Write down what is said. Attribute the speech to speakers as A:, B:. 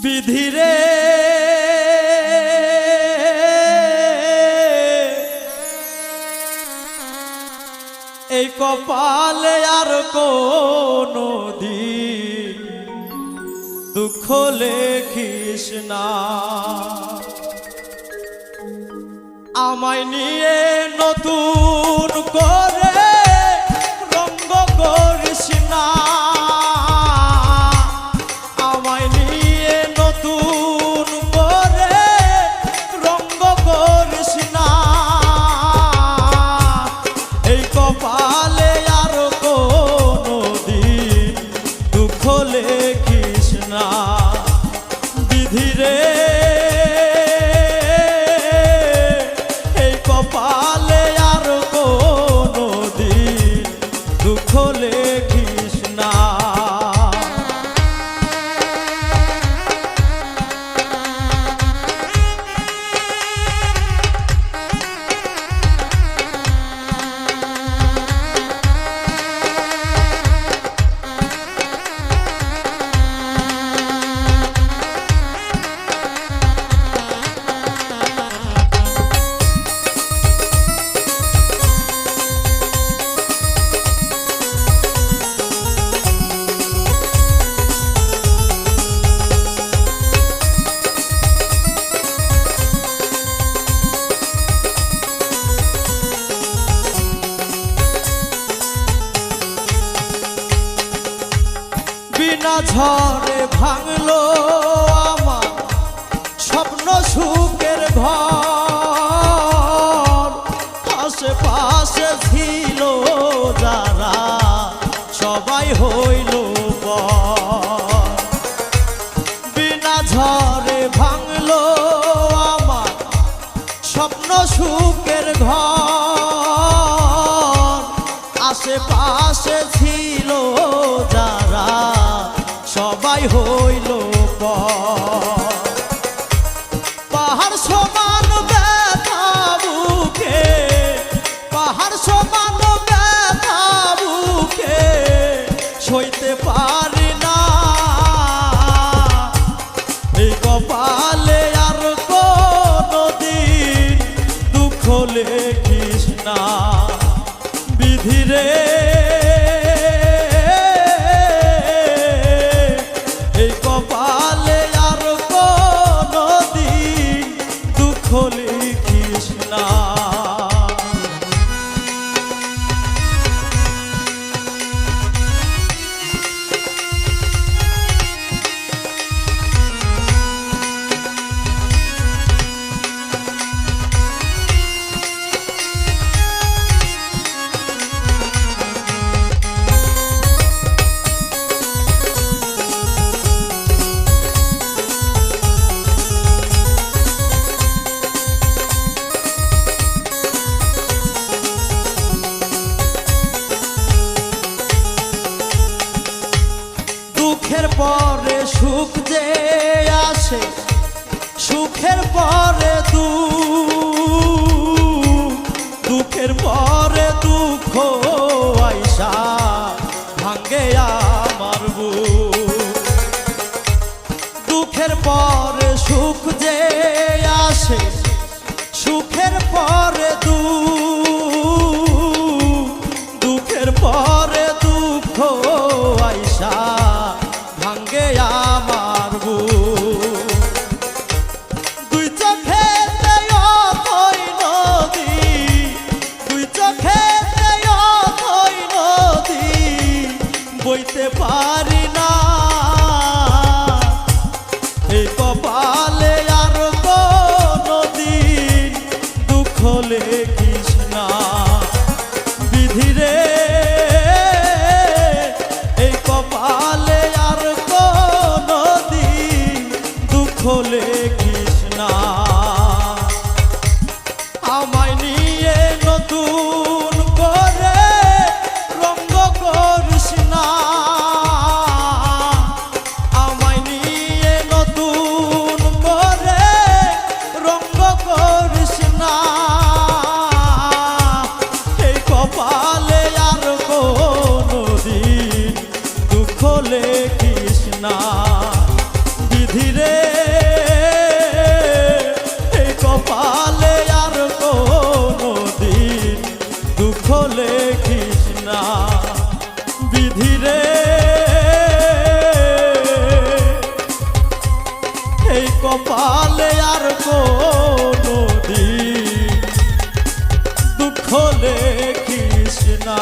A: বিধিরে এই কপালে আর কোনো দিন দুঃখ লেখিস না, আমায় নিয়ে নতুন করে রঙ্গ করিস না, আমায় নিয়ে নতুন করে রঙ্গ করিস না। এই কপালে আর কোনো দিন দুঃখ লেখিস না, বিধিরে এই কপালে আর কোনো দিন দুঃখ লেখিস না। বিনা ঝড়ে ভাঙলো আমার স্বপ্ন সুখের ঘর, আশেপাশে ছিল যারা সবাই হইল পর। বিনা ঝড়ে ভাঙলো আমার স্বপ্ন সুখের ঘর, আশেপাশে ছিল যারা সবাই হইল পর। পাহাড় সমান ব্যথা বুকে, পাহাড় সমান ব্যথা বুকে সইতে পারি না। এই কপালে আর কোনো দিন দুঃখ লেখিস না, বিধিরে এই কপালে আর কোনো দিন দুঃখ লিখিস না। দুঃখের পরে সুখ যে আসে, সুখের পরে দুঃখ, দুঃখের পরে দুঃখ আইসা ভাঙ্গে আমার বুক। দুঃখের পরে সুখ যে আসে, সুখের পরে দুঃখ, দুঃখের পরে দুঃখ আইসা ভাঙ্গে আমার বুক। দুই চোখেতে অথই নদী, দুই চোখেতে অথই নদী না বিধিরে এই কপালে আর কোনদিন দুঃখ লেখিস না বিধিরে এই কপালে আর কোনদিন দুঃখ লেখিস না।